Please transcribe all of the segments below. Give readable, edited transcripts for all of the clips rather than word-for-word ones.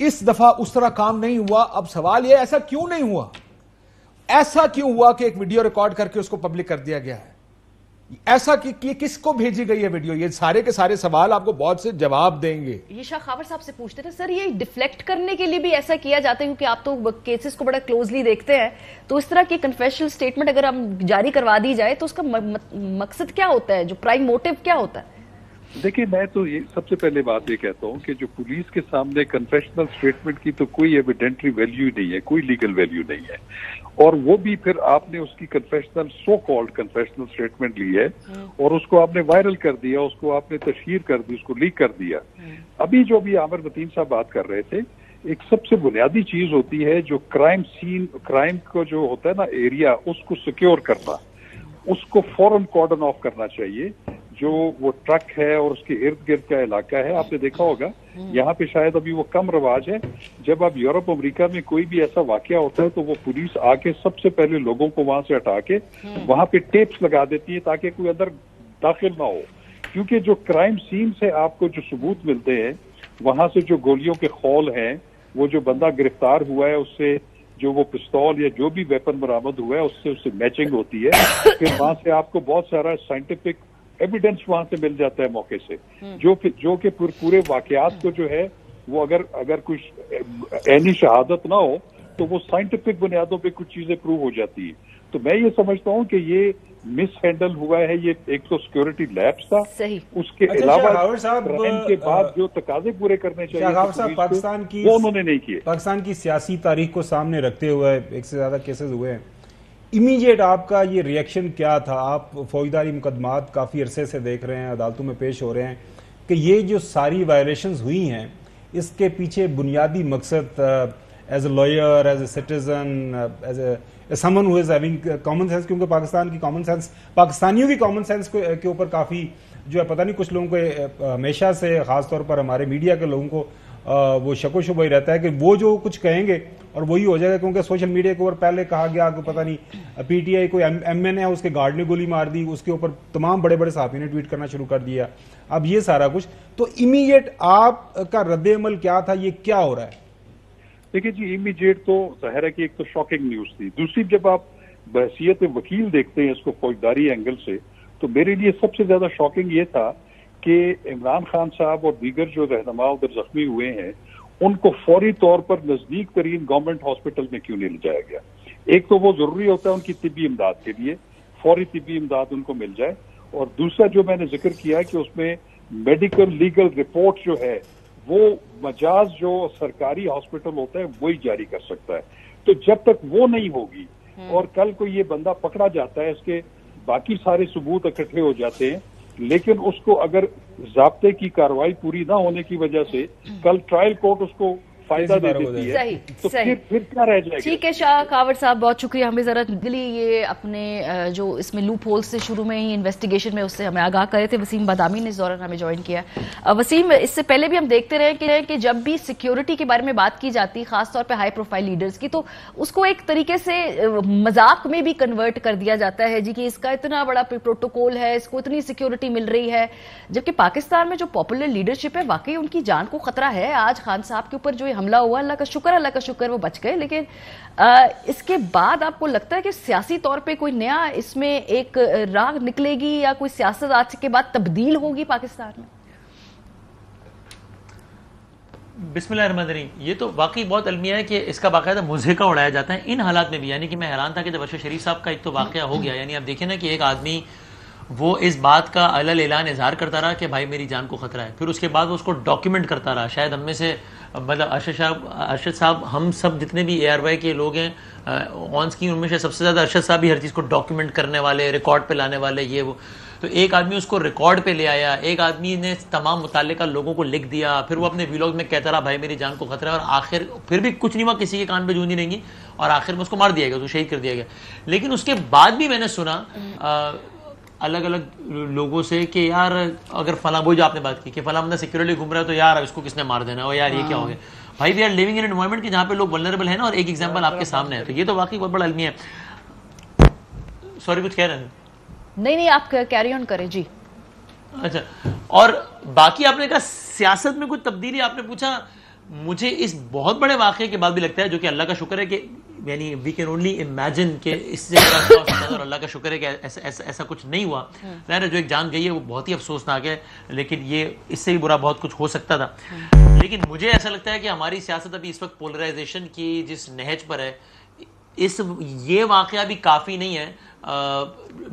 اس دفعہ اس طرح کام نہیں ہوا. اب سوال یہ ایسا کیوں نہیں ہوا, ایسا کیوں ہوا کہ ایک ویڈیو ریکارڈ کر کے اس کو پبلک کر دیا گیا ہے؟ ایسا کہ کس کو بھیجی گئی ہے ویڈیو؟ یہ سارے کے سارے سوال آپ کو بہت سے جواب دیں گے. یہ شاہ خاور صاحب سے پوچھتے تھے سر, یہ ڈیفلیکٹ کرنے کے لیے بھی ایسا کیا جاتا ہے کیونکہ آپ تو کیسز کو بڑا کلوزلی دیکھتے ہیں, تو اس طرح کی کنفیشنل سٹیٹمنٹ اگر ہم جاری کروا دی جائے تو اس کا مقصد کیا ہوتا ہے, جو پرائم موٹیو کیا ہوتا ہے؟ دیکھیے میں تو یہ سب سے پہلے بات یہ کہتا ہوں کہ جو پولیس کے سامنے کنفیشنل سٹیٹمنٹ کی تو کوئی ایویڈنٹری ویلیو نہیں ہے, کوئی لیگل ویلیو نہیں ہے, اور وہ بھی پھر آپ نے اس کی کنفیشنل سو کالڈ کنفیشنل سٹیٹمنٹ لی ہے اور اس کو آپ نے وائرل کر دیا, اس کو آپ نے تشہیر کر دی, اس کو لیک کر دیا. ابھی جو بھی عامر متین صاحب بات کر رہے تھے, ایک سب سے بنیادی چیز ہوتی ہے جو کرائم سین, کرائم کو جو ہوتا ہے نا ایریا, اس کو سیکیور کرنا, اس کو فوراً کارڈن آف کرنا چاہیے. جو وہ ٹرک ہے اور اس کے ارد گرد کا علاقہ ہے, آپ نے دیکھا ہوگا یہاں پہ شاید ابھی وہ کم رواج ہے, جب اب یورپ امریکہ میں کوئی بھی ایسا واقعہ ہوتا ہے تو وہ پولیس آ کے سب سے پہلے لوگوں کو وہاں سے ہٹا کے وہاں پہ ٹیپس لگا دیتی ہے تاکہ کوئی اندر داخل نہ ہو, کیونکہ جو کرائم سین سے آپ کو جو ثبوت ملتے ہیں, وہاں سے جو گولیوں کے خول ہیں, وہ جو بندہ گرفتار ہوا ہے اس سے جو وہ پستول یا جو بھی ویپن برآمد ہوا ہے اس سے میچنگ ہوتی ہے, پھر وہاں سے آپ کو بہت سارا سائنٹیفک ایویڈنس وہاں سے مل جاتا ہے موقع سے, جو کہ پورے واقعات کو جو ہے وہ اگر کچھ عینی شہادت نہ ہو تو وہ سائنٹیفک بنیادوں پہ کچھ چیزیں پروو ہو جاتی ہیں. تو میں یہ سمجھتا ہوں کہ یہ مس ہینڈل ہوا ہے. یہ ایک تو سیکورٹی لیپس تھا, اس کے علاوہ کرائم کے بعد جو تقاضے پورے کرنے چاہیے پاکستان کی, وہ انہوں نے نہیں کیے. پاکستان کی سیاسی تاریخ کو سامنے رکھتے ہوئے ایک سے زیادہ کیسز ہوئے ہیں, امیجیٹ آپ کا یہ ریئیکشن کیا تھا؟ آپ فوجداری مقدمات کافی عرصے سے دیکھ رہے ہیں, عدالتوں میں پیش ہو رہے ہیں, کہ یہ جو ساری وائلیشنز ہوئی ہیں اس کے پیچھے بنیادی مقصد as a lawyer, as a citizen, as a someone who is having common sense, کیونکہ پاکستان کی کامن سینس, پاکستانیوں کی کامن سینس کے اوپر کافی جو ہے پتہ نہیں کچھ لوگوں کو ہمیشہ سے, خاص طور پر ہمارے میڈیا کے لوگوں کو وہ شک و شبہ ہی رہتا ہے کہ وہ جو کچھ کہیں گے اور وہی ہو جائے گا, کیونکہ سوشل میڈیا کے اوپر پہلے کہا گیا کہ پتہ نہیں پی ٹی آئی کوئی ایم این ہے, اس کے گارڈ نے گولی مار دی, اس کے اوپر تمام بڑے بڑے صحافی نے ٹویٹ کرنا شروع کر دیا. اب یہ سارا کچھ, تو امیڈیٹ آپ کا رد عمل کیا تھا, یہ کیا ہو رہا ہے؟ دیکھیے جی, امیڈیٹ تو ظاہر ہے کہ ایک تو شاکنگ نیوز تھی. دوسری, جب آپ بحیثیت وکیل دیکھتے ہیں اس کو فوجداری اینگل سے, تو میرے لیے سب سے زیادہ شاکنگ یہ تھا کہ عمران خان صاحب اور دیگر جو رہنما ادھر زخمی ہوئے ہیں ان کو فوری طور پر نزدیک ترین گورنمنٹ ہاسپٹل میں کیوں نہیں لے جایا گیا. ایک تو وہ ضروری ہوتا ہے ان کی طبی امداد کے لیے, فوری طبی امداد ان کو مل جائے, اور دوسرا جو میں نے ذکر کیا کہ اس میں میڈیکل لیگل رپورٹ جو ہے وہ مجاز جو سرکاری ہاسپٹل ہوتا ہے وہی جاری کر سکتا ہے. تو جب تک وہ نہیں ہوگی اور کل کو یہ بندہ پکڑا جاتا ہے, اس کے باقی سارے ثبوت اکٹھے ہو جاتے ہیں, لیکن اس کو اگر ضابطے کی کارروائی پوری نہ ہونے کی وجہ سے کل ٹرائل کورٹ اس کو فائدہ دے دیتی ہے, تو پھر کیا رہ جائے گا. ٹھیک ہے شاہ خاور صاحب, بہت شکریہ. ہمیں ذرا دلی یہ اپنے جو اس میں لوپ ہول سے شروع میں ہی انویسٹیگیشن میں اس سے ہمیں آگاہ کرے تھے. وسیم بادامی نے اس دوران ہمیں جوائن کیا. وسیم, اس سے پہلے بھی ہم دیکھتے رہے کہ جب بھی سیکیورٹی کے بارے میں بات کی جاتی, خاص طور پہ ہائی پروفائل لیڈرز کی, تو اس کو ایک طریقے سے مذاق میں بھی کنورٹ کر دیا جاتا ہے جی کہ اس کا اتنا بڑا پروٹوکول ہے, اس کو اتنی سیکیورٹی مل رہی ہے, جبکہ پاکستان میں جو پاپولر لیڈرشپ ہے واقعی ان کی جان کو خطرہ ہے. آج خان صاحب کے اوپر جو حملہ ہوا, اللہ کا شکر وہ بچ گئے, لیکن اس کے بعد آپ کو لگتا ہے کہ سیاسی طور پہ کوئی نیا اس میں ایک راہ نکلے گی یا کوئی سیاست آج کے بعد تبدیل ہوگی پاکستان میں؟ بسم اللہ الرحمن الرحیم. یہ تو واقعی بہت المیہ ہے کہ اس کا باقاعدہ مضحکہ اڑایا جاتا ہے ان حالات میں بھی. یعنی کہ میں حیران تھا کہ جب ارشد شریف صاحب کا ایک تو واقعہ ہو گیا, یعنی آپ دیکھیں نا کہ ایک آدمی وہ اس بات کا علل اعلان اظہار کرتا رہا کہ بھائی میری جان کو خطرہ ہے, پھر اس کے بعد وہ اس کو ڈاکیومنٹ کرتا رہا. شاید ہم میں سے مطلب ارشد صاحب, ہم سب جتنے بھی اے آر وائی کے لوگ ہیں آن اسکرین, ان میں سے سب سے زیادہ ارشد صاحب ہی ہر چیز کو ڈاکیومنٹ کرنے والے, ریکارڈ پہ لانے والے, یہ وہ. تو ایک آدمی اس کو ریکارڈ پہ لے آیا, ایک آدمی نے تمام متعلقہ لوگوں کو لکھ دیا, پھر وہ اپنے ویلاگ میں کہتا رہا بھائی میری جان کو خطرہ ہے, اور آخر پھر بھی کچھ نہیں ہوا, کسی کے کان پہ جوں نہیں رہیں گی, اور آخر میں اس کو مار دیا گیا, تو شہید کر دیا گیا. لیکن اس کے بعد بھی میں نے سنا الگ الگ لوگوں سے کہ یار اگر فلاں, وہ جو آپ نے بات کی کہ فلاں بندہ سیکورٹی گھوم رہا ہے تو یار اس کو کس نے مار دینا, اور یار یہ کیا ہو گیا. بھائی we are living in environment کی جہاں پہ لوگ ولنریبل ہیں نا, اور ایک ایگزامپل آپ کے سامنے ہے, تو یہ تو واقعی بہت بڑا المیہ ہے. سوری کچھ کہہ رہے ہیں؟ نہیں آپ کیری آن کریں جی. اچھا, اور باقی آپ نے کہا سیاست میں کچھ تبدیلی, آپ نے پوچھا مجھے اس بہت بڑے واقعے کے بعد بھی لگتا ہے, جو کہ اللہ کا شکر ہے کہ یعنی وی کین اونلی امیجن کہ اس سے بڑا کیا ہو سکتا ہے, اور اللہ کا شکر ہے کہ ایسا کچھ نہیں ہوا. ظاہر ہے جو ایک جان گئی ہے وہ بہت ہی افسوسناک ہے, لیکن یہ اس سے بھی برا بہت کچھ ہو سکتا تھا. لیکن مجھے ایسا لگتا ہے کہ ہماری سیاست ابھی اس وقت پولرائزیشن کی جس نہج پر ہے, یہ واقعہ بھی کافی نہیں ہے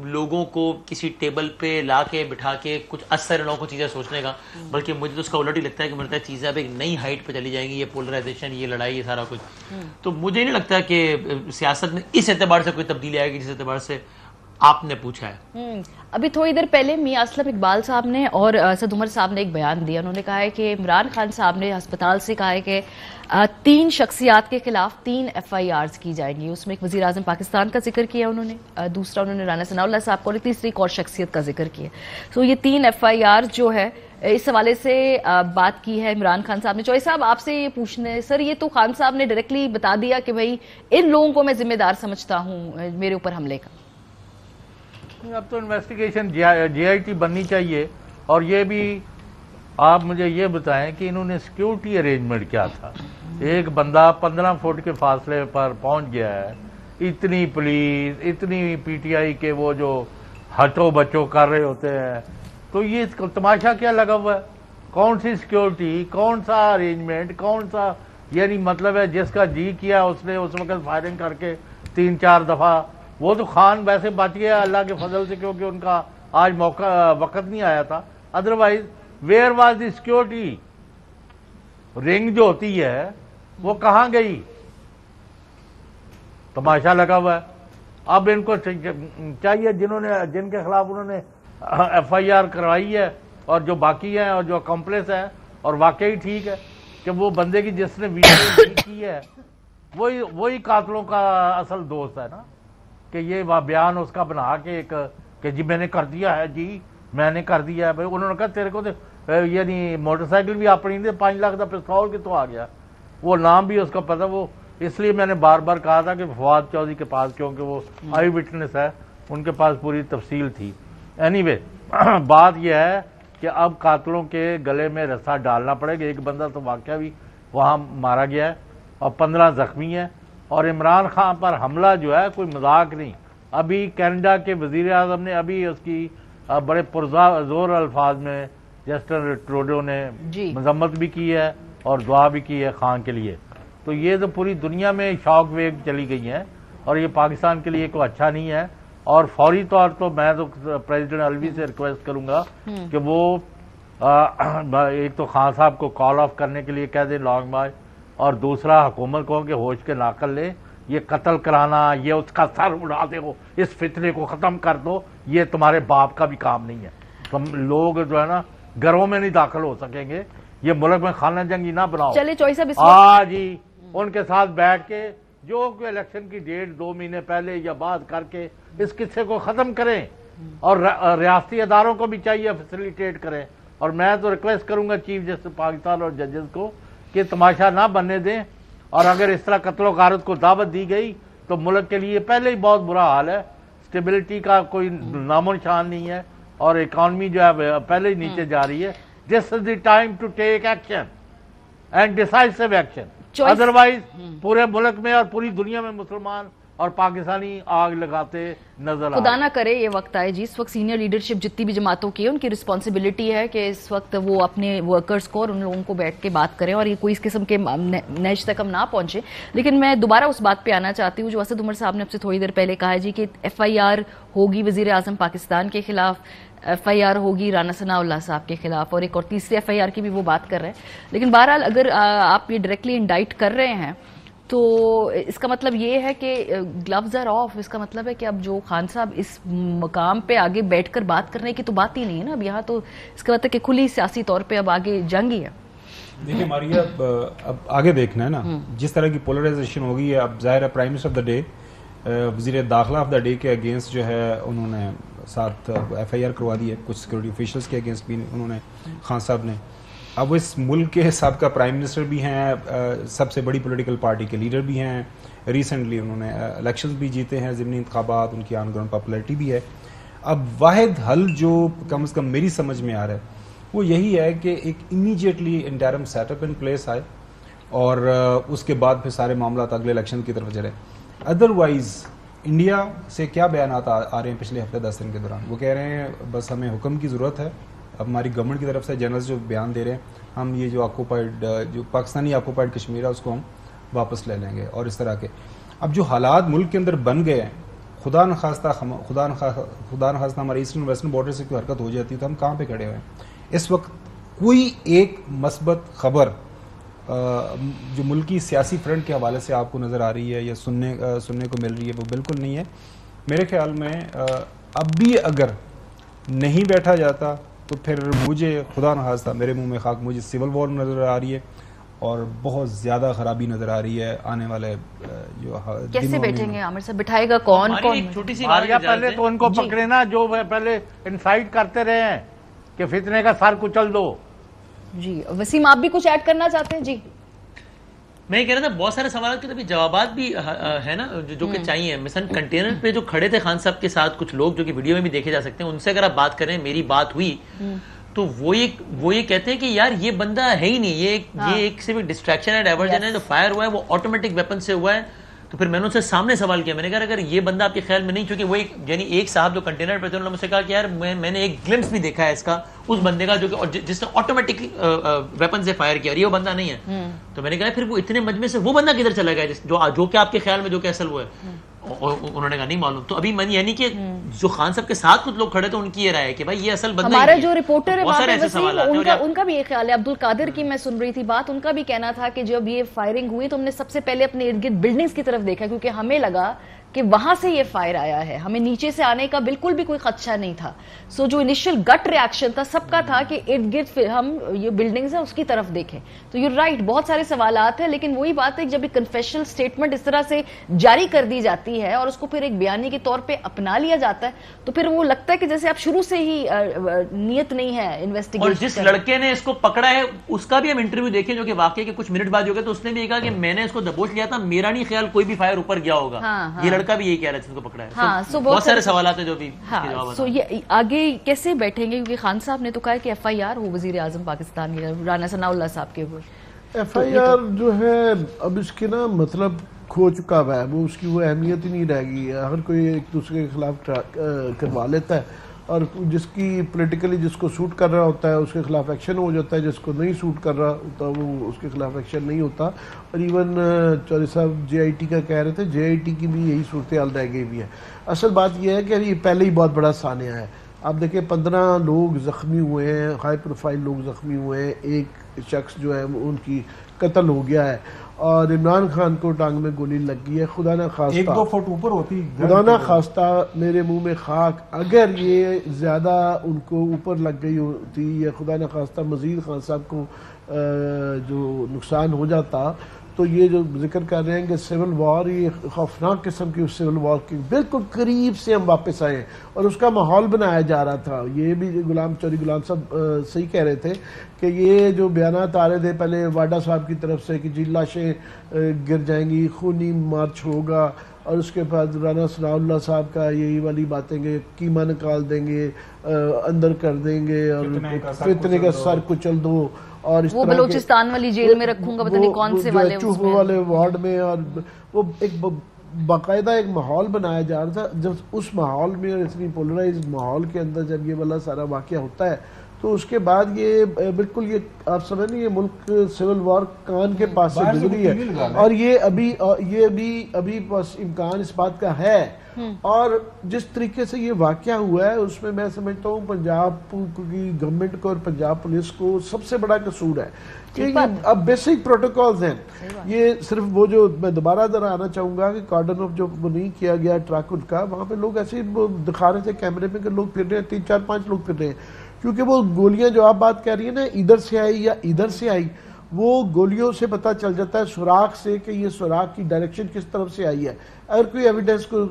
لوگوں کو کسی ٹیبل پہ لا کے بٹھا کے کچھ اثر لوگوں کو چیزیں سوچنے کا, بلکہ مجھے تو اس کا الٹ ہی لگتا ہے کہ مجھے لگتا ہے چیزیں اب ایک نئی ہائٹ پہ چلی جائیں گی, یہ پولرائزیشن, یہ لڑائی, یہ سارا کچھ. تو مجھے نہیں لگتا کہ سیاست میں اس اعتبار سے کوئی تبدیلی آئے گی جس اعتبار سے آپ نے پوچھا ہے. ابھی تھوڑی دیر پہلے میاں اسلم اقبال صاحب نے اور اسد عمر صاحب نے ایک بیان دیا. انہوں نے کہا ہے کہ عمران خان صاحب نے ہسپتال سے کہا ہے کہ 3 شخصیات کے خلاف 3 FIRs کی جائیں گی. اس میں ایک وزیر اعظم پاکستان کا ذکر کیا انہوں نے, دوسرا انہوں نے رانا ثناء اللہ صاحب کو, اور تیسری ایک اور شخصیت کا ذکر کیا. تو یہ 3 FIR جو ہے اس حوالے سے بات کی ہے عمران خان صاحب نے. چوئی صاحب آپ سے یہ پوچھنے, سر یہ تو خان صاحب نے ڈائریکٹلی بتا دیا کہ بھائی ان لوگوں کو میں ذمہ دار سمجھتا ہوں میرے اوپر حملے کا. اب تو انویسٹیگیشن GIT بننی چاہیے. اور یہ بھی آپ مجھے یہ بتائیں کہ انہوں نے سیکیورٹی ارینجمنٹ کیا تھا. ایک بندہ 15 فٹ کے فاصلے پر پہنچ گیا ہے, اتنی پولیس, اتنی PTI کے وہ جو ہٹو بچو کر رہے ہوتے ہیں, تو یہ تماشا کیا لگا ہوا ہے؟ کون سی سیکیورٹی, کون سا ارینجمنٹ, کون سا, یعنی مطلب ہے جس کا جی کیا اس نے اس وقت فائرنگ کر کے 3-4 دفعہ. وہ تو خان ویسے بچ گیا اللہ کے فضل سے, کیونکہ ان کا آج وقت نہیں آیا تھا. Otherwise where was the security? رنگ جو ہوتی ہے وہ کہاں گئی؟ تماشا لگا ہوا ہے. اب ان کو چاہیے جن کے خلاف انہوں نے FIR کروائی ہے اور جو باقی ہیں اور جو اکمپلس ہیں, اور واقعی ٹھیک ہے کہ وہ بندے کی جس نے ویڈیو کی ہے وہی قاتلوں کا اصل دوست ہے نا, کہ یہ بیان اس کا بنا کے ایک کہ جی میں نے کر دیا ہے, جی میں نے کر دیا ہے. بھائی انہوں نے کہا تیرے کو یعنی موٹر سائیکل بھی اپنی دے 5 لاکھ کا پستول کے تو آ گیا, وہ نام بھی اس کا پتہ. وہ اس لیے میں نے بار بار کہا تھا کہ فواد چودھری کے پاس, کیونکہ وہ آئی وٹنس ہے, ان کے پاس پوری تفصیل تھی. اینی بات یہ ہے کہ اب قاتلوں کے گلے میں رسا ڈالنا پڑے گا. ایک بندہ تو واقعہ بھی وہاں مارا گیا ہے اور 15 زخمی ہیں. اور عمران خان پر حملہ جو ہے کوئی مذاق نہیں. ابھی کینیڈا کے وزیر اعظم نے ابھی اس کی بڑے پرزور الفاظ میں جسٹن ٹروڈو نے مذمت بھی کی ہے اور دعا بھی کی ہے خان کے لیے. تو یہ تو پوری دنیا میں شاک ویو چلی گئی ہیں, اور یہ پاکستان کے لیے کوئی اچھا نہیں ہے. اور فوری طور تو میں تو پریزیڈنٹ الوی سے ریکویسٹ کروں گا کہ وہ ایک تو خان صاحب کو کال آف کرنے کے لیے کہہ دیں لانگ مارچ, اور دوسرا حکومت کو کہ ہوش کے ناقل لے. یہ قتل کرانا, یہ اس کا سر اڑا دے, اس فتنے کو ختم کر دو, یہ تمہارے باپ کا بھی کام نہیں ہے. تم لوگ جو ہے نا گھروں میں نہیں داخل ہو سکیں گے. یہ ملک میں خانہ جنگی نہ بناؤ. چلے چوئی صاحب آج ہی ان کے ساتھ بیٹھ کے جو الیکشن کی ڈیٹ 2 مہینے پہلے یا بعد کر کے اس قصے کو ختم کریں, اور ریاستی اداروں کو بھی چاہیے فیسیلیٹیٹ کریں. اور میں تو ریکویسٹ کروں گا چیف جسٹس پاکستان اور ججز کو کہ تماشا نہ بننے دیں. اور اگر اس طرح قتل و غارت کو دعوت دی گئی تو ملک کے لیے پہلے ہی بہت برا حال ہے. اسٹیبلٹی کا کوئی نام و نشان نہیں ہے, اور اکانومی جو ہے پہلے ہی نیچے جا رہی ہے. This is the time to take action and decisive action. Otherwise پورے ملک میں اور پوری دنیا میں مسلمان اور پاکستانی آگ لگاتے نظر خدا نہ کرے یہ وقت آئے جی. اس وقت سینئر لیڈرشپ جتنی بھی جماعتوں کی ہے ان کی رسپانسبلٹی ہے کہ اس وقت وہ اپنے ورکرز کو اور ان لوگوں کو بیٹھ کے بات کریں, اور یہ کوئی اس قسم کے نہج تک ہم نہ پہنچے. لیکن میں دوبارہ اس بات پہ آنا چاہتی ہوں جو اسد عمر صاحب نے اب سے تھوڑی دیر پہلے کہا ہے جی کہ FIR ہوگی وزیر اعظم پاکستان کے خلاف, FIR ہوگی رانا ثناء اللہ صاحب کے خلاف, اور ایک اور تیسری FIR کی بھی وہ بات کر رہے ہیں. لیکن بہرحال اگر آپ یہ ڈائریکٹلی انڈائٹ کر رہے ہیں تو اس کا مطلب یہ ہے کہ گلوز آر آف. اس کا مطلب ہے کہ اب جو خان صاحب اس مقام پہ آگے بیٹھ کر بات کرنے کی تو بات ہی نہیں ہے نا. اب یہاں تو اس کا مطلب ہے کہ کھلی سیاسی طور پہ اب آگے جنگ ہی ہے. دیکھیں ماریا, اب آگے دیکھنا ہے نا جس طرح کی پولرائزیشن ہوگی ہے. اب ظاہر ہے prime minister of the day, وزیر داخلہ آف دا ڈے کے اگینسٹ جو ہے انہوں نے ساتھ FIR کروا دی ہے. کچھ سیکورٹی آفیشلس کے اگینسٹ بھی انہوں نے خان صاحب نے. اب وہ اس ملک کے سابقہ پرائم منسٹر بھی ہیں, سب سے بڑی پولیٹیکل پارٹی کے لیڈر بھی ہیں, ریسنٹلی انہوں نے الیکشنز بھی جیتے ہیں, ضمنی انتخابات, ان کی آن گراؤنڈ پاپولیرٹی بھی ہے. اب واحد حل جو کم از کم میری سمجھ میں آ رہا ہے وہ یہی ہے کہ ایک immediately interim set up in place آئے, اور اس کے بعد پھر سارے معاملات اگلے الیکشن کی طرف چلے. ادروائز انڈیا سے کیا بیانات آ رہے ہیں پچھلے ہفتے 10 دن کے دوران؟ وہ کہہ رہے ہیں بس ہمیں حکم کی ضرورت ہے. اب ہماری گورنمنٹ کی طرف سے جنرلز جو بیان دے رہے ہیں, ہم یہ جو آکوپائڈ جو پاکستانی آکوپائڈ کشمیر ہے اس کو ہم واپس لے لیں گے, اور اس طرح کے. اب جو حالات ملک کے اندر بن گئے ہیں, خدا نخواستہ ہمارے ایسٹرن ویسٹرن بارڈر سے کوئی حرکت ہو جاتی ہے تو ہم کہاں پہ کھڑے ہوئے ہیں اس وقت؟ کوئی ایک مثبت خبر جو ملکی سیاسی فرنٹ کے حوالے سے آپ کو نظر آ رہی ہے یا سننے کو مل رہی ہے وہ بالکل نہیں ہے. میرے خیال میں اب بھی اگر نہیں بیٹھا جاتا تو پھر مجھے خدا نخواستہ میرے منہ میں خاک, مجھے سول وار نظر آ رہی ہے اور بہت زیادہ خرابی نظر آ رہی ہے آنے والے جو. کیسے بیٹھیں گے عامر صاحب؟ بٹھائے گا کون؟ چھوٹی سی پہلے تو ان کو پکڑے نا جو پہلے انسائٹ کرتے رہے ہیں کہ فتنے کا سر کچل دو. جی وسیم آپ بھی کچھ ایڈ کرنا چاہتے ہیں؟ جی میں یہ کہہ رہا تھا بہت سارے سوالات کے تو جوابات بھی ہے نا جو کہ چاہیے. مثلا کنٹینر پہ جو کھڑے تھے خان صاحب کے ساتھ کچھ لوگ جو کہ ویڈیو میں بھی دیکھے جا سکتے ہیں, ان سے اگر آپ بات کریں, میری بات ہوئی تو وہ یہ کہتے ہیں کہ یار یہ بندہ ہے ہی نہیں, یہ ایک صرف ڈسٹریکشن ہے, ڈائیورژن ہے. جو فائر ہوا ہے وہ آٹومیٹک ویپن سے ہوا ہے. تو پھر میں نے ان سے سامنے سوال کیا, میں نے کہا اگر یہ بندہ آپ کے خیال میں نہیں, چونکہ وہ یعنی ایک صاحب جو کنٹینر پہ تھے انہوں نے مجھ سے کہا کہ یار میں نے ایک گلمپس بھی دیکھا ہے اس کا, اس بندے کا جو کہ جس نے آٹومیٹک ویپن سے فائر کیا, اور یہ وہ بندہ نہیں ہے. تو میں نے کہا پھر وہ اتنے مجمع سے وہ بندہ کدھر چلا گیا جو کہ آپ کے خیال میں جو کہ اصل وہ ہے؟ انہوں نے کہا نہیں معلوم. تو ابھی من یعنی کہ جو خان صاحب کے ساتھ کچھ لوگ کھڑے تھے ان کی یہ رائے ہے کہ بھائی یہ اصل بندہ. ہمارا جو رپورٹر ہے وہاں پہ وسیم, ان کا بھی یہ خیال ہے. عبد القادر کی میں سن رہی تھی بات, ان کا بھی کہنا تھا کہ جب یہ فائرنگ ہوئی تو ہم نے سب سے پہلے اپنے ارد گرد بلڈنگز کی طرف دیکھا, کیونکہ ہمیں لگا کہ وہاں سے یہ فائر آیا ہے, ہمیں نیچے سے آنے کا بالکل بھی کوئی خدشہ نہیں تھا. سو جو انیشل گٹ ریاکشن تھا سب کا تھا کہ ارد گرد ہم یہ بلڈنگز ہیں اس کی طرف دیکھیں. تو یو رائٹ, بہت سارے سوالات ہیں, لیکن وہی بات ہے کہ جب ایک کنفیشنل سٹیٹمنٹ اس طرح سے جاری کر دی جاتی ہے اور اس کو پھر ایک بیانی کے طور پہ اپنا لیا جاتا ہے تو پھر وہ لگتا ہے کہ جیسے آپ شروع سے ہی نیت نہیں ہے انویسٹیگیشن. اور جس لڑکے نے اس کو پکڑا ہے اس کا بھی ہم انٹرویو دیکھیں جو کہ واقعے کے کچھ منٹ بعد ہو گیا, تو اس نے بھی کہا کہ میں نے اس کو دبوچ لیا تھا, میرا نہیں خیال کوئی بھی فائر اوپر گیا ہوگا. یہ لڑکا بھی یہی کہہ رہا ہے جس کو پکڑا ہے. بہت سارے سوالات ہیں جو بھی یہ آگے کیسے بیٹھیں گے, کیونکہ خان صاحب نے تو کہا کہ ایف آئی آر ہو وزیر اعظم پاکستان کے رانا ثناء اللہ صاحب کے اوپر. ایف آئی آر جو ہے اب اس کے نا مطلب کھو چکا ہوا ہے, وہ اس کی وہ اہمیت ہی نہیں رہ گئی ہے. ہر کوئی ایک دوسرے کے خلاف کروا لیتا ہے, اور جس کی پولیٹیکلی جس کو سوٹ کر رہا ہوتا ہے اس کے خلاف ایکشن ہو جاتا ہے, جس کو نہیں سوٹ کر رہا ہوتا وہ اس کے خلاف ایکشن نہیں ہوتا. اور ایون چودھری صاحب جے آئی ٹی کا کہہ رہے تھے, جے آئی ٹی کی بھی یہی صورتحال رہ گئی بھی ہے. اصل بات یہ ہے کہ یہ پہلے ہی بہت بڑا سانحہ ہے. آپ دیکھیں 15 لوگ زخمی ہوئے ہیں, ہائی پروفائل لوگ زخمی ہوئے ہیں, ایک شخص جو ہے ان کی قتل ہو گیا ہے, اور عمران خان کو ٹانگ میں گولی لگ گئی ہے. خدا نہ خواستہ 1-2 فٹ اوپر ہوتی, خدا نہ خواستہ میرے منہ میں خاک, اگر یہ زیادہ ان کو اوپر لگ گئی ہوتی یا خدا نہ خواستہ مزید خان صاحب کو جو نقصان ہو جاتا, تو یہ جو ذکر کر رہے ہیں کہ سول وار, یہ خوفناک قسم کی سول وار کے بالکل قریب سے ہم واپس آئے ہیں, اور اس کا ماحول بنایا جا رہا تھا. یہ بھی چودھری غلام صاحب صحیح کہہ رہے تھے کہ یہ جو بیانات آ رہے تھے پہلے واڈا صاحب کی طرف سے کہ جی لاشیں گر جائیں گی, خونی مارچ ہوگا, اور اس کے بعد رانا ثناء اللہ صاحب کا یہی والی باتیں کہ قیمہ نکال دیں گے, اندر کر دیں گے, اور فتنے کا سر کچل دو, اور اس وہ بلوچستان والی جیل میں رکھوں گا, پتہ نہیں کون سے والے چوہوں والے وارڈ میں. اور وہ ایک باقاعدہ ایک ماحول بنایا جا رہا تھا. جب اس ماحول میں اور اتنی پولرائز ماحول کے اندر جب یہ والا سارا واقعہ ہوتا ہے تو اس کے بعد یہ بالکل یہ آپ سمجھ نہیں, یہ ملک سول وار کان کے پاس سے گزری ہے, اور یہ ابھی بس امکان اس بات کا ہے. اور جس طریقے سے یہ واقعہ ہوا ہے اس میں سمجھتا ہوں پنجاب کی گورنمنٹ کو اور پنجاب پولیس کو سب سے بڑا قصور ہے کہ یہ اب بیسک پروٹوکولز ہیں. یہ صرف وہ جو میں دوبارہ ذرا آنا چاہوں گا کہ کارڈن آف جو وہ نہیں کیا گیا ٹرک ان کا, وہاں پہ لوگ ایسے دکھا رہے تھے کیمرے میں کہ لوگ پھر رہے ہیں, 3-4-5 لوگ پھر رہے ہیں, کیونکہ وہ گولیاں جو آپ بات کہہ رہی ہیں نا ادھر سے آئی یا ادھر سے آئی, وہ گولیوں سے پتہ چل جاتا ہے سوراخ سے کہ یہ سوراخ کی ڈائریکشن کس طرف سے آئی ہے. اگر کوئی ایویڈنس کو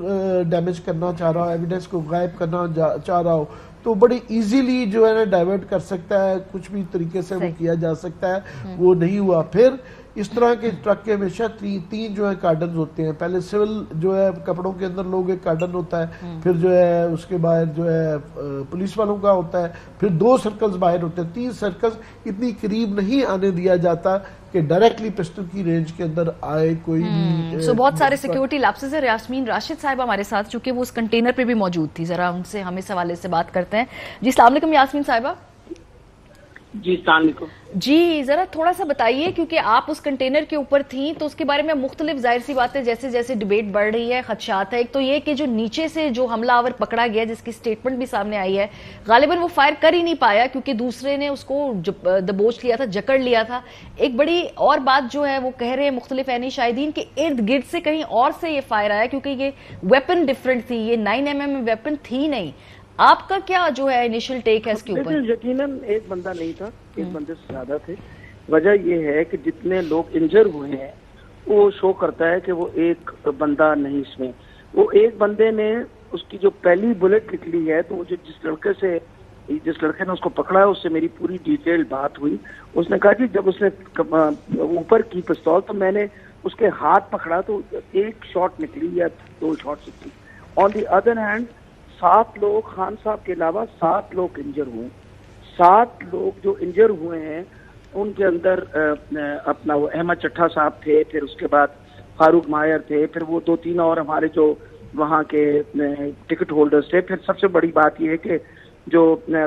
ڈیمیج کرنا چاہ رہا ہو, ایویڈنس کو غائب کرنا چاہ رہا ہو, تو بڑی ایزیلی جو ہے نا ڈائیورٹ کر سکتا ہے, کچھ بھی طریقے سے وہ کیا جا سکتا ہے. وہ نہیں ہوا. پھر اس طرح کے ٹرک کے ہمیشہ تین جو ہے کارڈنز ہوتے ہیں. پہلے سول جو ہے کپڑوں کے اندر لوگ ایک کارڈن ہوتا ہے, پھر جو ہے اس کے باہر جو ہے پولیس والوں کا ہوتا ہے, پھر 2 سرکلز باہر ہوتے ہیں. 3 سرکلز اتنی قریب نہیں آنے دیا جاتا کہ ڈائریکٹلی پسٹل کی رینج کے اندر آئے کوئی بھی. سو بہت سارے سیکیورٹی لیپسز ہیں. یاسمین راشد صاحبہ ہمارے ساتھ, چونکہ وہ اس کنٹینر پہ بھی موجود تھی, ذرا ان سے ہم اس حوالے سے بات کرتے ہیں. جی السلام علیکم یاسمین صاحبہ. جی السلام علیکم. جی ذرا تھوڑا سا بتائیے, کیونکہ آپ اس کنٹینر کے اوپر تھیں تو اس کے بارے میں مختلف ظاہر سی باتیں جیسے جیسے ڈیبیٹ بڑھ رہی ہے, خدشات ہے. ایک تو یہ کہ جو نیچے سے جو حملہ آور پکڑا گیا جس کی سٹیٹمنٹ بھی سامنے آئی ہے, غالباً وہ فائر کر ہی نہیں پایا کیونکہ دوسرے نے اس کو دبوچ لیا تھا, جکڑ لیا تھا. ایک بڑی اور بات جو ہے وہ کہہ رہے ہیں مختلف عینی شاہدین کہ ارد گرد سے کہیں اور سے یہ فائر آیا کیونکہ یہ ویپن ڈفرنٹ تھی, یہ 9mm ویپن تھی نہیں. آپ کا کیا جو ہے انیشل ٹیک ہے اس کے اوپر؟ یقیناً ایک بندہ نہیں تھا, ایک بندے سے زیادہ تھے. وجہ یہ ہے کہ جتنے لوگ انجر ہوئے ہیں وہ شو کرتا ہے کہ وہ ایک بندہ نہیں اس میں. وہ ایک بندے نے اس کی جو پہلی بلٹ نکلی ہے تو جس لڑکے نے اس کو پکڑا ہے اس سے میری پوری ڈیٹیل بات ہوئی. اس نے کہا کہ جب اس نے اوپر کی پستول تو میں نے اس کے ہاتھ پکڑا تو ایک شاٹ نکلی یا 2 شاٹ نکلی. آن دی ادر ہینڈ 7 لوگ, خان صاحب کے علاوہ 7 لوگ انجر ہوئے. 7 لوگ جو انجر ہوئے ہیں ان کے اندر اپنا وہ احمد چٹھا صاحب تھے, پھر اس کے بعد فاروق ماہر تھے, پھر وہ 2-3 اور ہمارے جو وہاں کے ٹکٹ ہولڈرز تھے. پھر سب سے بڑی بات یہ ہے کہ جو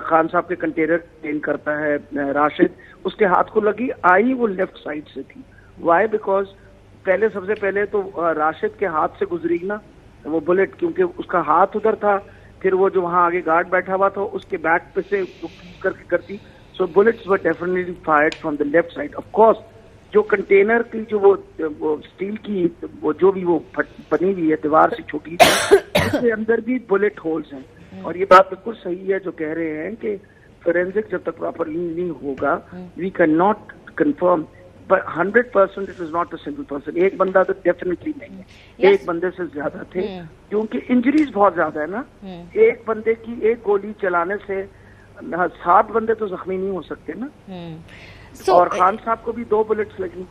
خان صاحب کے کنٹینر ٹرین کرتا ہے راشد, اس کے ہاتھ کو لگی, آئی وہ لیفٹ سائڈ سے تھی. وائی؟ بیکاز سب سے پہلے تو راشد کے ہاتھ سے گزری نا وہ بلٹ, کیونکہ اس کا ہاتھ ادھر تھا. پھر وہ جو وہاں آگے گارڈ بیٹھا ہوا تھا اس کے بیک پہ سے کر کے کرتی. So bullets were definitely fired from the left side. Of course جو کنٹینر کی جو وہ اسٹیل کی وہ جو بھی وہ بنی ہوئی ہے دیوار سے چھوٹی اس کے اندر بھی بلٹ ہولز ہیں. اور یہ بات بالکل صحیح ہے جو کہہ رہے ہیں کہ فورینسک جب تک پراپرلی نہیں ہوگا we can not confirm, but 100% it is not a single person. ایک بندہ تو ڈیفینیٹلی نہیں ہے, ایک بندے سے زیادہ تھے کیونکہ انجریز بہت زیادہ ہے نا. ایک بندے کی ایک گولی چلانے سے 7 بندے تو زخمی نہیں ہو سکتے نا. اور خان صاحب کو بھی 2 بلٹس لگی.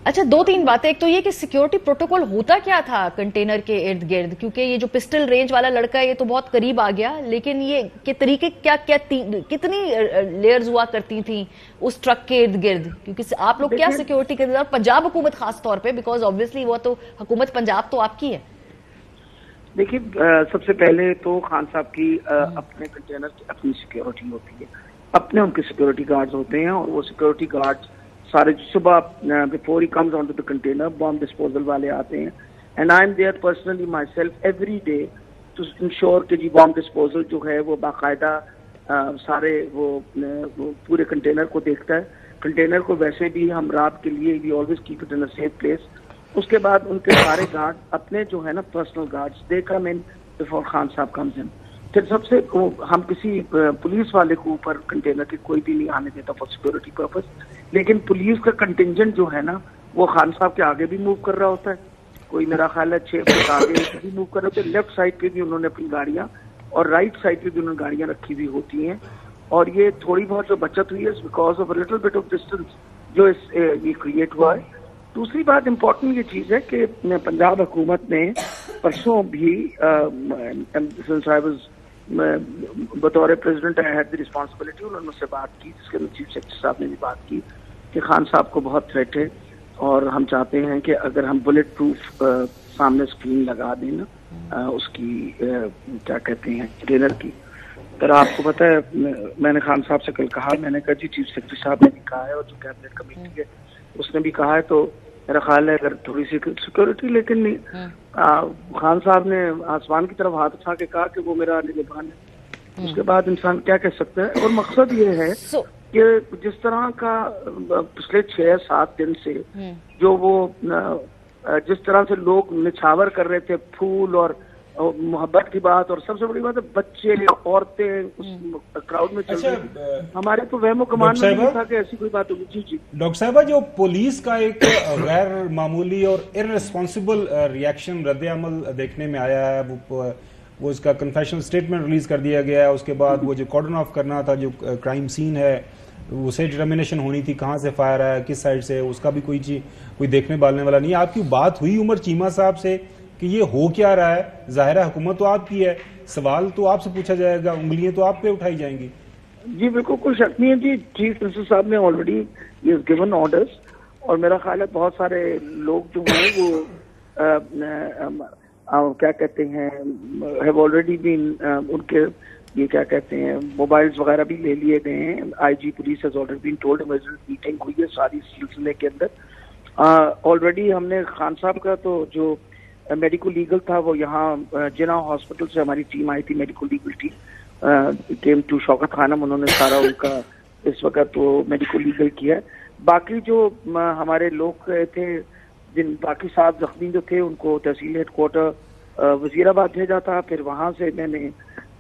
اچھا 2-3 باتیں. ایک تو یہ کہ سیکیورٹی پروٹوکول ہوتا کیا تھا کنٹینر کے ارد گرد, کیونکہ یہ جو پسٹل رینج والا لڑکا ہے یہ تو بہت قریب آ گیا, لیکن یہ کے طریقے کتنی لیئرز ہوا کرتی تھیں اس ٹرک کے ارد گرد, کیونکہ آپ لوگ کیا سیکیورٹی کے پنجاب حکومت خاص طور پہ, بیکاز آبویسلی وہ تو حکومت پنجاب تو آپ کی ہے. دیکھیے سب سے پہلے تو خان صاحب کی اپنے کنٹینر کی اپنی سیکیورٹی ہوتی ہے, اپنے ان کے سیکیورٹی گارڈز ہوتے ہیں, اور وہ سیکیورٹی گارڈز سارے صبح بفور ہی comes on to the container bomb disposal والے آتے ہیں, and I am there personally myself every day to ensure کہ جی بام ڈسپوزل جو ہے وہ باقاعدہ سارے وہ پورے کنٹینر کو دیکھتا ہے. کنٹینر کو ویسے بھی ہم رات کے لیے we always keep it in a safe place. اس کے بعد ان کے سارے گارڈ اپنے جو ہے نا پرسنل گارڈز دے کم ان بفور خان صاحب کمز ان. پھر سب سے ہم کسی پولیس والے کو اوپر کنٹینر کے کوئی بھی نہیں آنے دیتا فار سیکورٹی پرپز, لیکن پولیس کا کنٹینجنٹ جو ہے نا وہ خان صاحب کے آگے بھی موو کر رہا ہوتا ہے. کوئی میرا خیال ہے 6 فٹ آگے بھی موو کر رہے ہوتے ہیں. لیفٹ سائڈ پہ بھی انہوں نے اپنی گاڑیاں اور رائٹ سائڈ پہ بھی انہوں نے گاڑیاں رکھی ہوئی ہوتی ہیں. اور یہ تھوڑی بہت جو بچت ہوئی ہے because of little bit of distance جو یہ کریٹ ہوا ہے. دوسری بات امپورٹنٹ یہ چیز ہے کہ پنجاب حکومت نے پرسوں بھی بطور president I had the responsibility, انہوں نے مجھ سے بات کی جس کے اندر چیف سیکرٹری صاحب نے بھی بات کی کہ خان صاحب کو بہت تھریٹ ہے اور ہم چاہتے ہیں کہ اگر ہم بلٹ پروف سامنے اسکرین لگا دیں نا اس کی کیا کہتے ہیں ٹرینر کی. پر آپ کو پتہ ہے میں نے خان صاحب سے کل کہا, میں نے کہا جی چیف سیکرٹری صاحب نے بھی کہا ہے اور جو کیبنٹ کمیٹی ہے اس نے بھی کہا ہے, تو میرا خیال ہے اگر تھوڑی سی سیکورٹی, لیکن نہیں خان صاحب نے آسمان کی طرف ہاتھ اٹھا کے کہا کہ وہ میرا نگہبان ہے. اس کے بعد انسان کیا کہہ سکتا ہے. اور مقصد یہ ہے کہ جس طرح کا پچھلے 6-7 دن سے جو وہ جس طرح سے لوگ نچھاور کر رہے تھے پھول اور محبت کی بات, اور سب سے بڑی بات ہے بچے عورتیں اس کراؤڈ میں چل رہی تھی, ہمارے تو وہم و گمان میں نہیں تھا کہ ایسی کوئی بات ہوگی. جی جی ڈاکٹر صاحبہ, جو پولیس کا ایک غیر معمولی اور ارریسپانسبل ریئیکشن رد عمل دیکھنے میں آیا ہے, وہ اس کا کنفیشن اسٹیٹمنٹ ریلیز کر دیا گیا ہے. اس کے بعد وہ جو کارڈن آف کرنا تھا جو کرائم سین ہے اسے ڈٹرمنیشن ہونی تھی کہاں سے فائر آیا, کس سائڈ سے, اس کا بھی کوئی چیز کوئی دیکھنے بالنے والا نہیں ہے. آپ کی بات ہوئی عمر چیمہ صاحب سے کہ یہ ہو کیا رہا ہے, ظاہر ہے حکومت تو آپ کی ہے, سوال تو آپ سے پوچھا جائے گا, انگلیاں تو آپ پہ اٹھائی جائیں گی. جی بالکل کوئی شک نہیں ہے جی. چیف منسٹر صاحب نے آلریڈی گیون آرڈرز, اور میرا خیال ہے بہت سارے لوگ جو ہیں وہ کیا کہتے ہیں ہیو آلریڈی بین, ان کے یہ کیا کہتے ہیں موبائلز وغیرہ بھی لے لیے گئے ہیں. I G police has already been told, meeting ہوئی ہے ساری سلسلے کے اندر. آلریڈی ہم نے خان صاحب کا تو جو میڈیکل لیگل تھا وہ یہاں جناح ہاسپٹل سے ہماری ٹیم آئی تھی, medical legal team came to Shaukat Khanum, انہوں نے سارا ان کا اس وقت وہ میڈیکل لیگل کیا. باقی جو ہمارے لوگ تھے, جن باقی 7 زخمی جو تھے, ان کو تحصیل ہیڈ کوارٹر وزیر آباد بھیجا تھا. پھر وہاں سے میں نے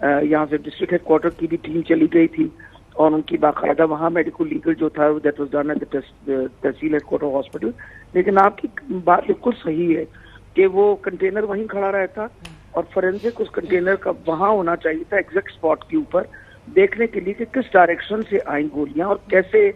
یہاں سے ڈسٹرکٹ ہیڈ کوارٹر کی بھی ٹیم چلی گئی تھی, اور ان کی باقاعدہ وہاں میڈیکل لیگل جو تھا دیٹ واز ڈن ایٹ تحصیل ہیڈ کوارٹر ہاسپٹل. لیکن آپ کی بات بالکل صحیح ہے کہ وہ کنٹینر وہیں کھڑا رہتا, اور فورینسک اس کنٹینر کا وہاں ہونا چاہیے تھا ایگزیکٹ اسپاٹ کے اوپر, دیکھنے کے لیے کہ کس ڈائریکشن سے آئیں گولیاں اور کیسے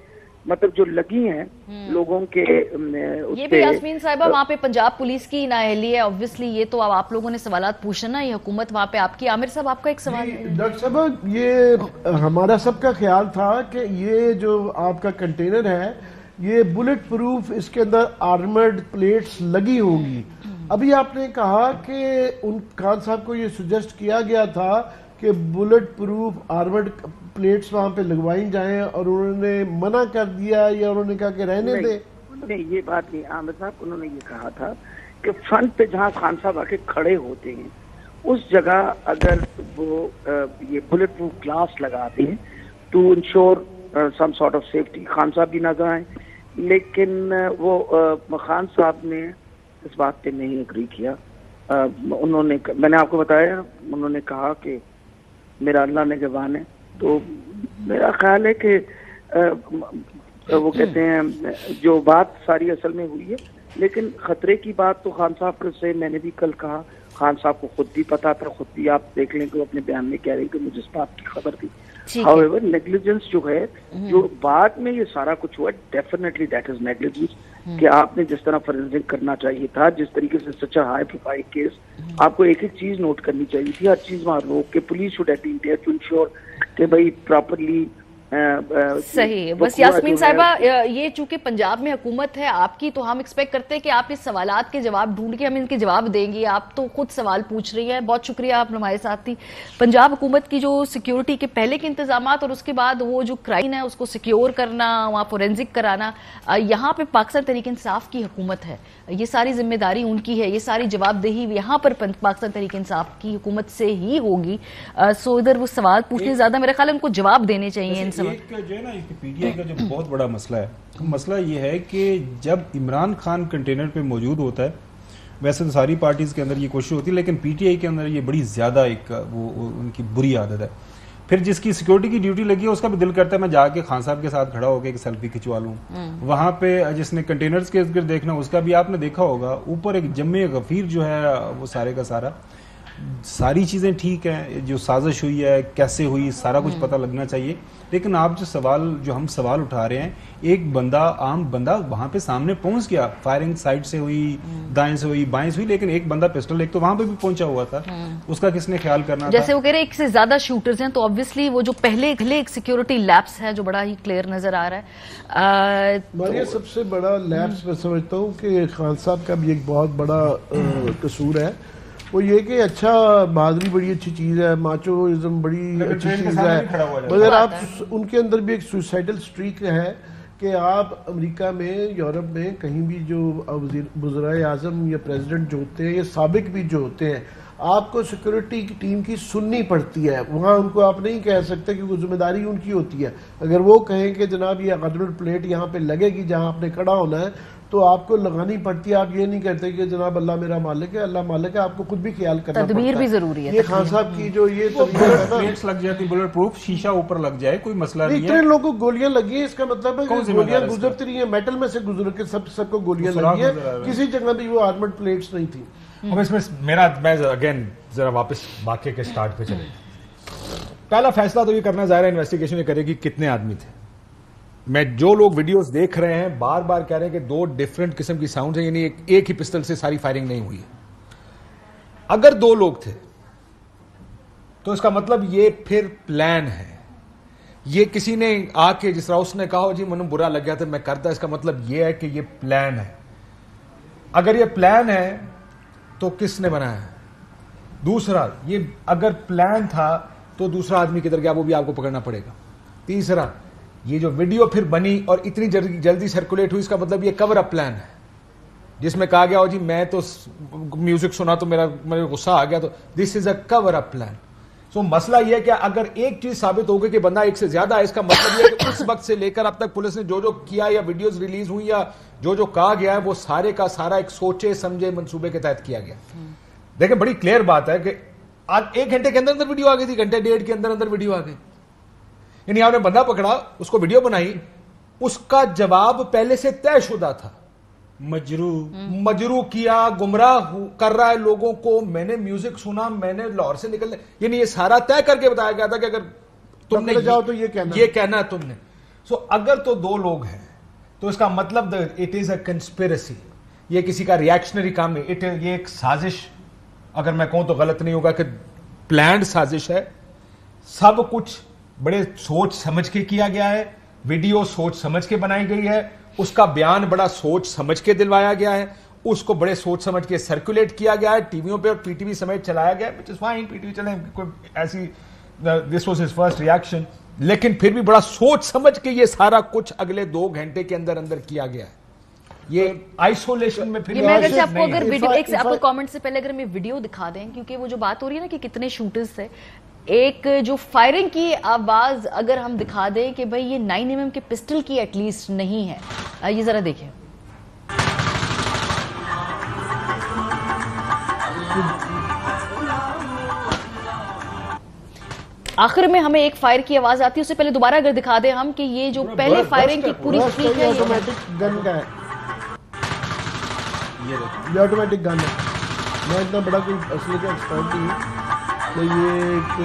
مطلب جو لگی ہیں لوگوں کے. یہ بھی یاسمین صاحبہ وہاں پہ پنجاب پولیس کی نااہلی ہے اوبویسلی, یہ تو اب آپ لوگوں نے سوالات پوچھنا, یہ حکومت وہاں پہ آپ کی. عامر صاحب آپ کا ایک سوال ہے. ڈاکٹر صاحب یہ ہمارا سب کا خیال تھا کہ یہ جو آپ کا کنٹینر ہے یہ بلٹ پروف, اس کے اندر آرمرڈ پلیٹس لگی ہوں گی. ابھی آپ نے کہا کہ ان خان صاحب کو یہ سجیسٹ کیا گیا تھا کہ بلٹ پروف آرمرڈ پلیٹس وہاں پہ لگوائی جائیں, اور انہوں نے منع کر دیا یا انہوں نے کہا کہ رہنے دیں. نہیں یہ بات نہیں عامر صاحب, انہوں نے یہ کہا تھا کہ فرنٹ پہ جہاں خان صاحب آ کے کھڑے ہوتے ہیں اس جگہ اگر وہ یہ بلٹ پروف گلاس لگاتے ہیں to ensure some sort of safety. Khan صاحب بھی نظر آئے, لیکن وہ خان صاحب نے اس بات پہ نہیں اگری کیا. انہوں نے, میں نے آپ کو بتایا, انہوں نے کہا کہ میرا اللہ نگہبان ہے. تو میرا خیال ہے کہ وہ کہتے ہیں جو بات ساری اصل میں ہوئی ہے, لیکن خطرے کی بات تو خان صاحب سے میں نے بھی کل کہا, خان صاحب کو خود بھی پتا تھا, خود بھی آپ دیکھ لیں کہ اپنے بیان میں کہہ رہے ہیں کہ مجھے اس بات کی خبر تھی. However, negligence جو ہے جو بعد میں یہ سارا کچھ ہوا, definitely that is negligence. کہ آپ نے جس طرح فورینسک کرنا چاہیے تھا, جس طریقے سے سچ اے ہائی پروفائل کیس, آپ کو ایک ایک چیز نوٹ کرنی چاہیے تھی, ہر چیز وہاں روک کے police should have been there to ensure کہ بھائی پراپرلی. صحیح. بس یاسمین صاحبہ یہ چونکہ پنجاب میں حکومت ہے آپ کی, تو ہم ایکسپیکٹ کرتے ہیں کہ آپ اس سوالات کے جواب ڈھونڈ کے ہم ان کے جواب دیں گے. آپ تو خود سوال پوچھ رہی ہیں, بہت شکریہ آپ ہمارے ساتھ تھی. پنجاب حکومت کی جو سیکیورٹی کے پہلے کے انتظامات اور اس کے بعد وہ جو کرائم ہے اس کو سیکیور کرنا, وہاں فورینسک کرانا, یہاں پہ پاکستان تحریک انصاف کی حکومت ہے, یہ ساری ذمہ داری ان کی ہے, یہ ساری جواب دہی یہاں پر پاکستان تحریک انصاف کی حکومت سے ہی ہوگی. سو ادھر وہ سوال پوچھنے زیادہ میرے خیال ہے ان کو جواب دینے چاہیے ان سوال. ایک جو ہے نا پی ٹی آئی کا جو بہت بڑا مسئلہ ہے, مسئلہ یہ ہے کہ جب عمران خان کنٹینر پہ موجود ہوتا ہے, ویسے تو ساری پارٹیز کے اندر یہ کوشش ہوتی ہے, لیکن پی ٹی آئی کے اندر یہ بڑی زیادہ ایک وہ ان کی بری عادت ہے. پھر جس کی سیکیورٹی کی ڈیوٹی لگی ہے اس کا بھی دل کرتا ہے میں جا کے خان صاحب کے ساتھ کھڑا ہو کے ایک سیلفی کھچوا لوں. وہاں پہ جس نے کنٹینرز کے ذکر دیکھنا اس کا بھی آپ نے دیکھا ہوگا, اوپر ایک جمع غفیر جو ہے وہ سارے کا سارا, ساری چیزیں ٹھیک ہیں, جو سازش ہوئی ہے کیسے ہوئی سارا کچھ پتہ لگنا چاہیے. لیکن آپ جو ہم سوال اٹھا رہے ہیں, ایک بندہ عام بندہ وہاں پہ سامنے پہنچ گیا, فائرنگ سائڈ سے ہوئی, دائیں سے ہوئی, بائیں سے ہوئی, لیکن ایک بندہ پسٹل ایک تو وہاں پہ بھی پہنچا ہوا تھا, اس کا کس نے خیال کرنا تھا. جیسے وہ کہہ رہے ہیں ایک سے زیادہ شوٹرز ہیں, تو obviously وہ جو پہلے ایک سیکیورٹی لیپس ہے جو بڑا ہی کلیئر نظر آ رہا ہے. یہ سب سے بڑا لیپس میں سمجھتا ہوں کہ خان صاحب کا بھی ایک بہت بڑا قصور ہے, وہ یہ کہ اچھا بہادری بڑی اچھی چیز ہے, ماچوازم بڑی اچھی چیز ہے, مگر آپ ان کے اندر بھی ایک سوسائڈل سٹریک ہے کہ آپ امریکہ میں, یورپ میں کہیں بھی جو وزرائے اعظم یا پریزیڈنٹ جو ہوتے ہیں یا سابق بھی جو ہوتے ہیں, آپ کو سیکورٹی کی ٹیم کی سننی پڑتی ہے. وہاں ان کو آپ نہیں کہہ سکتے کیونکہ ذمہ داری ان کی ہوتی ہے. اگر وہ کہیں کہ جناب یہ آرمرڈ پلیٹ یہاں پہ لگے گی جہاں آپ نے کھڑا ہونا ہے, تو آپ کو لگانی پڑتی ہے. آپ یہ نہیں کہتے کہ جناب اللہ میرا مالک ہے, اللہ مالک ہے, آپ کو خود بھی خیال کرنا پڑتا ہے, تدبیر بھی ضروری ہے. یہ خان صاحب کی جو یہ پلیٹس لگ جاتی, بلٹ پروف شیشہ اوپر لگ جائے, کوئی مسئلہ نہیں ہے. اتنے لوگوں کو گولیاں لگی ہیں, اس کا مطلب ہے کہ گولیاں گزرتی رہی ہیں, میٹل میں سے گزر کے سب کو گولیاں لگی ہیں, کسی جگہ بھی وہ آرمرڈ پلیٹس نہیں تھی. اب اس میں میں اگین ذرا واپس واقعے کے سٹارٹ پہ چلیں. پہلا فیصلہ تو یہ کرنا ظاہر ہے انویسٹیگیشن یہ کرے گی کتنے آدمی تھے, میں جو لوگ ویڈیوز دیکھ رہے ہیں بار بار کہہ رہے ہیں کہ 2 ڈفرنٹ قسم کی ساؤنڈ ہیں, یعنی ایک ہی پسٹل سے ساری فائرنگ نہیں ہوئی. اگر 2 لوگ تھے تو اس کا مطلب یہ پھر پلان ہے. یہ کسی نے آ کے جس طرح اس نے کہا جی مجھے برا لگ گیا تھا میں کرتا, اس کا مطلب یہ ہے کہ یہ پلان ہے. اگر یہ پلان ہے تو کس نے بنایا ہے؟ دوسرا, یہ اگر پلان تھا تو دوسرا آدمی کدھر گیا وہ بھی آپ کو پکڑنا پڑے گا. تیسرا, یہ جو ویڈیو پھر بنی اور اتنی جلدی سرکولیٹ ہوئی, اس کا مطلب یہ کور اپ پلان ہے جس میں کہا گیا جی میں تو میوزک سنا تو میرے غصہ آ گیا, تو دس از اے کور اپ پلان. سو مسئلہ یہ ہے کہ اگر ایک چیز ثابت ہو گئی کہ بندہ ایک سے زیادہ ہے, اس کا مطلب یہ ہے کہ اس وقت سے لے کر اب تک پولیس نے جو کیا یا ویڈیوز ریلیز ہوئی یا جو کہا گیا ہے وہ سارے کا سارا ایک سوچے سمجھے منصوبے کے تحت کیا گیا. دیکھیں بڑی کلیئر بات ہے کہ آج 1 گھنٹے کے اندر ویڈیو آ گئی تھی, گھنٹے 1.5 کے اندر ویڈیو آ گئی. یعنی آپ نے بندہ پکڑا, اس کو ویڈیو بنائی, اس کا جواب پہلے سے طے شدہ تھا, مجروح کیا, گمراہ کر رہا ہے لوگوں کو, میں نے میوزک سنا, میں نے لاہور سے نکلنے, یعنی یہ سارا طے کر کے بتایا گیا تھا کہ اگر تم نے جاؤ تو یہ کہنا ہے تم نے. سو اگر تو 2 لوگ ہیں تو اس کا مطلب اٹ از اے کنسپیرسی, یہ کسی کا ریئیکشنری کام نہیں, یہ ایک سازش, اگر میں کہوں تو غلط نہیں ہوگا کہ پلانڈ سازش ہے. سب کچھ بڑے سوچ سمجھ کے کیا گیا ہے, ویڈیو سوچ سمجھ کے بنائی گئی ہے, اس کا بیان بڑا سوچ سمجھ کے دلوایا گیا ہے, اس کو بڑے سوچ سمجھ کے سرکولیٹ کیا گیا ہے, ٹی ویوں پہ اور پی ٹی وی سمیت چلایا گیا, which is fine, P T V چلیں کوئی ایسی, this was his first reaction, لیکن پھر بھی بڑا سوچ سمجھ کے یہ سارا کچھ اگلے 2 گھنٹے کے اندر کیا گیا ہے. یہ آئسولیشن میں پھر میں اگر آپ کو اگر ویڈیو ایک آپ کو کامنٹ سے پہلے اگر میں ویڈیو دکھا دیں, کیونکہ وہ جو بات ہو رہی ہے نا کہ کتنے شوٹرز تھے, ایک جو فائرنگ کی آواز اگر ہم دکھا دیں کہ بھئی یہ 9mm کے پسٹل کی ایٹ لیسٹ نہیں ہے, یہ ذرا دیکھیں. آخر میں ہمیں ایک فائر کی آواز آتی ہے, اس سے پہلے دوبارہ اگر دکھا دیں ہم کہ یہ جو پہلے فائرنگ کی پوری سپیڈ ہے, آٹومیٹک گن کا ہے, یہ آٹومیٹک گن ہے. میں اتنا بڑا کوئی اصلی کا ایکسپرٹ نہیں ہوں, تو یہ ایک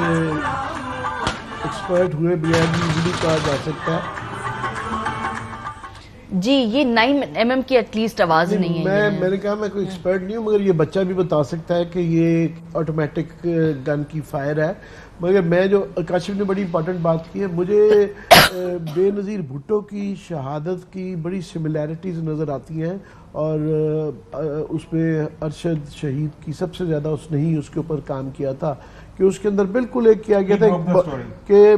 ایکسپرٹ ہوئے بغیر بھی کہا جا سکتا ہے. جی یہ 9mm کی ایٹ لیسٹ آواز نہیں ہے. میں نے کہا میں کوئی ایکسپرٹ نہیں ہوں, مگر یہ بچہ بھی بتا سکتا ہے کہ یہ آٹومیٹک گن کی فائر ہے. مگر میں جو کاشف نے بڑی امپورٹنٹ بات کی ہے, مجھے بے نظیر بھٹو کی شہادت کی بڑی سملیرٹیز نظر آتی ہیں, اور اس پہ ارشد شہید کی سب سے زیادہ اس نے ہی اس کے اوپر کام کیا تھا, کہ اس کے اندر بالکل ایک کیا گیا تھا کہ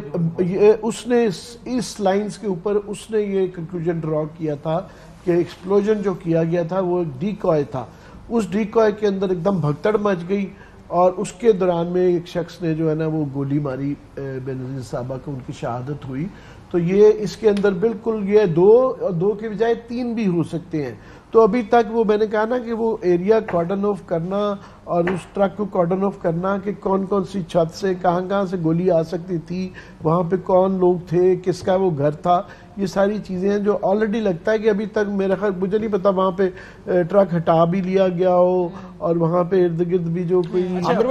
اس نے اس لائنز کے اوپر اس نے یہ کنکلوژن ڈرا کیا تھا کہ ایکسپلوژن جو کیا گیا تھا وہ ڈیکوائے تھا. اس ڈیکوائے کے اندر ایک دم بھگتڑ مچ گئی, اور اس کے دوران میں ایک شخص نے جو ہے نا وہ گولی ماری بے نظیر صاحبہ کو, ان کی شہادت ہوئی. تو یہ اس کے اندر بالکل یہ 2 کے بجائے 3 بھی ہو سکتے ہیں. تو ابھی تک وہ میں نے کہا نا کہ وہ ایریا کارڈن آف کرنا اور اس ٹرک کو کارڈن آف کرنا کہ کون سی چھت سے کہاں سے گولی آ سکتی تھی, وہاں پہ کون لوگ تھے, کس کا وہ گھر تھا, یہ ساری چیزیں ہیں جو آلریڈی لگتا ہے کہ ابھی تک میرا خیال, مجھے نہیں پتا وہاں پہ ٹرک ہٹا بھی لیا گیا ہو, اور وہاں پہ ارد گرد بھی جو کوئی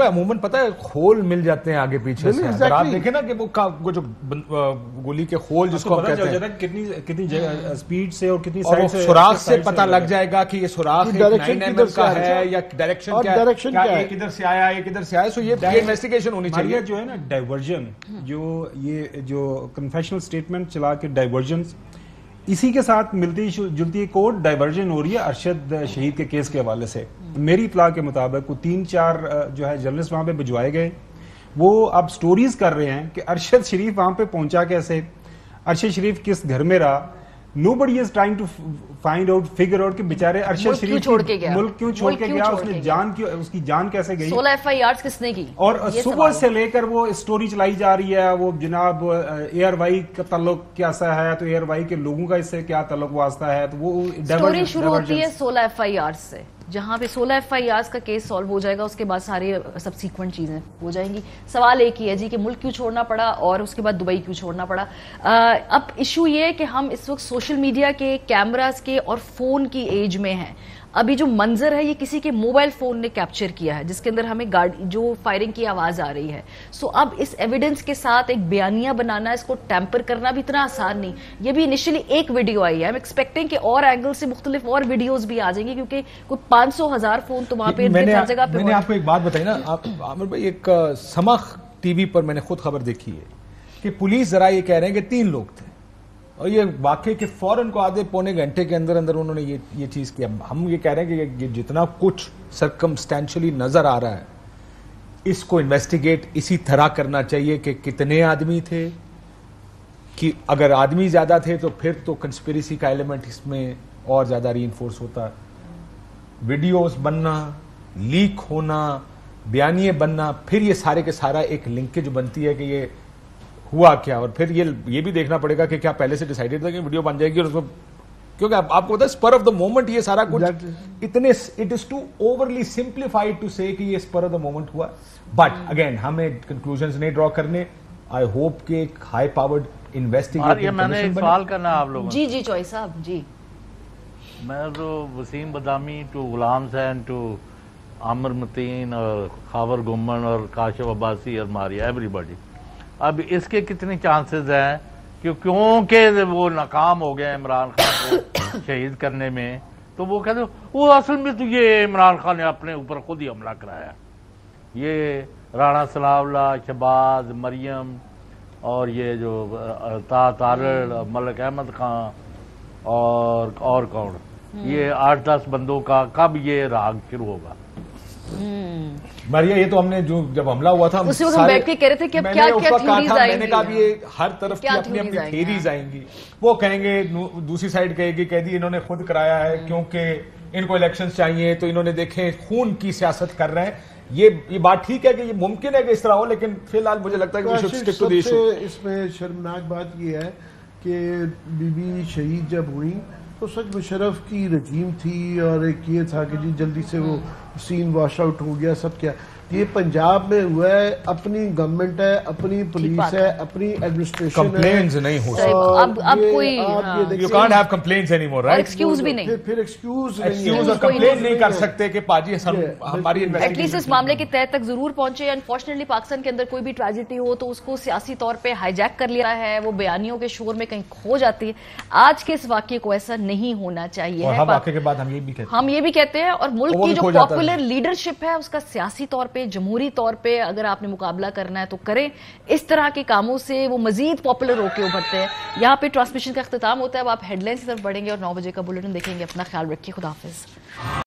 عموماً پتا ہے کھول مل جاتے ہیں آگے پیچھے سے. اگر آپ دیکھیں نا کہ وہ جو گولی کے کھول جس کو کہتے ہیں کتنی سپیڈ سے اور کتنی سوراخ سے پتہ لگ جائے گا کہ یہ سوراخ 9mm کا ہے یا ڈائریکشن کیا ہے, ایک ادھر سے آیا ایک ادھر سے آیا. سو یہ انویسٹیگیشن ہونی چاہیے. جو ہے نا ڈائیورژن, جو یہ جو کنفیشنل سٹیٹمنٹ چلا کے ڈائیورژن, اسی کے ساتھ ملتی جلتی ایک اور ڈائیورژن ہو رہی ہے ارشد شہید کے کیس کے حوالے سے. میری اطلاع کے مطابق 3-4 جو ہے جرنلسٹ وہاں پہ بھجوائے گئے, وہ اب سٹوریز کر رہے ہیں کہ ارشد شریف وہاں پہ پہنچا کیسے, ارشد شریف کس گھر میں رہا. Nobody is trying to find out, figure out کہ بیچارے ارشد شریف ملک کیوں چھوڑ کے گیا, اس کی جان کیسے گئی, 16 FIRs کس نے کی, اور صبح سے لے کر وہ سٹوری چلائی جا رہی ہے. وہ جناب ایئر وائی کا تعلق کیسا ہے, تو ایئر وائی کے لوگوں کا اس سے کیا تعلق واسطہ ہے, تو وہ سٹوری شروع ہوتی ہے 16 FIRs سے, جہاں پہ 16 FIRs کا کیس سالو ہو جائے گا, اس کے بعد ساری سب سیکوینٹ چیزیں ہو جائیں گی. سوال ایک ہی ہے جی کہ ملک کیوں چھوڑنا پڑا اور اس کے بعد دبئی کیوں چھوڑنا پڑا. اب ایشو یہ ہے کہ ہم اس وقت سوشل میڈیا کے, کیمراز کے اور فون کی ایج میں ہیں. ابھی جو منظر ہے یہ کسی کے موبائل فون نے کیپچر کیا ہے جس کے اندر ہمیں جو فائرنگ کی آواز آ رہی ہے. سو اب اس ایویڈنس کے ساتھ ایک بیانیہ بنانا, اس کو ٹیمپر کرنا بھی اتنا آسان نہیں. یہ بھی انیشلی ایک ویڈیو آئی ہے, ایکسپیکٹنگ کہ اور اینگل سے مختلف اور ویڈیوز بھی آ جائیں گی کیونکہ کوئی 500,000 فون تو وہاں پہ ہر جگہ پہ. میں نے آپ کو ایک بات بتائی نا عامر بھائی, ایک سماخ ٹی وی پر میں نے خود خبر دیکھی ہے کہ پولیس ذرا یہ کہہ رہے ہیں کہ 3 لوگ تھے اور یہ واقعے کے فوراً کو آدھے پونے گھنٹے کے اندر اندر انہوں نے یہ چیز کیا. ہم یہ کہہ رہے ہیں کہ یہ جتنا کچھ سرکمسٹینشلی نظر آ رہا ہے اس کو انویسٹیگیٹ اسی طرح کرنا چاہیے کہ کتنے آدمی تھے, کہ اگر آدمی زیادہ تھے تو پھر تو کنسپیریسی کا ایلیمنٹ اس میں اور زیادہ ری انفورس ہوتا. ویڈیوز بننا, لیک ہونا, بیانیے بننا, پھر یہ سارے کے سارا ایک لنکیج بنتی ہے کہ یہ ہوا کیا, اور پھر یہ بھی دیکھنا پڑے گا کہ کیا پہلے سے ڈیسائیڈڈ تھا کہ ویڈیو بن جائے گی اور اس کو, کیونکہ آپ کو پتا ہے اسپر آف دا مومنٹ یہ سارا کچھ اتنے it is too overly simplified to say کہ یہ اسپر آف دا مومنٹ ہوا. بٹ اگین ہمیں کنکلوژنز نہیں ڈرا کرنے. آئی ہوپ کہ ایک ہائی پاورڈ انویسٹیگیٹنگ میں نے ایک سوال کرنا آپ لوگوں. جی چوئی صاحب جی. میں تو Wasim Badami to Ghulam Hussain to عامر متین اور خاور گمن اور کاشف عباسی اور ماریا ایوری باڈی, اب اس کے کتنے چانسز ہیں کیونکہ وہ ناکام ہو گیا عمران خان کو شہید کرنے میں, تو وہ کہتے وہ اصل میں تو یہ عمران خان نے اپنے اوپر خود ہی حملہ کرایا. یہ رانا ثناء اللہ, شہباز, مریم اور یہ جو تارڑ, ملک احمد خان اور کون, یہ 8-10 بندوں کا کب یہ راگ شروع ہوگا؟ ماریا, یہ تو ہم نے جب حملہ ہوا تھا اسی وقت ہم بیٹھ کے کہہ رہے تھے کہ کیا تھیوریز آئیں گی, میں نے کہا بھی ہر طرف کی اپنی اپنی تھیوریز آئیں گی. وہ کہیں گے, دوسری سائڈ کہے گی کہہ دی انہوں نے خود کرایا ہے کیونکہ ان کو الیکشنز چاہیے تو انہوں نے دیکھیں خون کی سیاست کر رہے ہیں. یہ بات ٹھیک ہے کہ یہ ممکن ہے کہ اس طرح ہو, لیکن فی الحال مجھے لگتا ہے کہ we should stick to the issue. اس میں شرمناک بات یہ ہے کہ بی بی شہید جب ہوئی تو سچ مشرف کی رجیم تھی اور ایک یہ تھا کہ جی جلدی سے وہ سین واش آؤٹ ہو گیا سب کیا. یہ پنجاب میں ہوا ہے, اپنی گورنمنٹ ہے, اپنی پولیس ہے, اپنی ایڈمنسٹریشن ہے. کمپلینز نہیں ہو سکتے. اب کوئی you can't have complaints anymore, right? Excuse بھی نہیں, پھر ایکسکیوز اور کمپلین نہیں کر سکتے کہ پاجی ہماری ایٹ لیسٹ اس معاملے کی تہ تک ضرور پہنچے. انفارچونیٹلی پاکستان کے اندر کوئی بھی ٹریجڈی ہو تو اس کو سیاسی طور پہ ہائی جیک کر لیا ہے, وہ بیانیوں کے شور میں کہیں کھو جاتی ہے. آج کے اس واقعے کو ایسا نہیں ہونا چاہیے. ہر واقعے کے بعد ہم یہ بھی کہتے ہیں اور ملک کی جو پاپولر لیڈرشپ ہے اس کا سیاسی طور پہ, جمہوری طور پہ اگر آپ نے مقابلہ کرنا ہے تو کریں. اس طرح کے کاموں سے وہ مزید پاپولر ہو کے ابھرتے ہیں. یہاں پہ ٹرانسمیشن کا اختتام ہوتا ہے. اب آپ ہیڈ لائنز کی طرف بڑھیں گے اور 9 بجے کا بلیٹن دیکھیں گے. اپنا خیال رکھیے. خدا حافظ.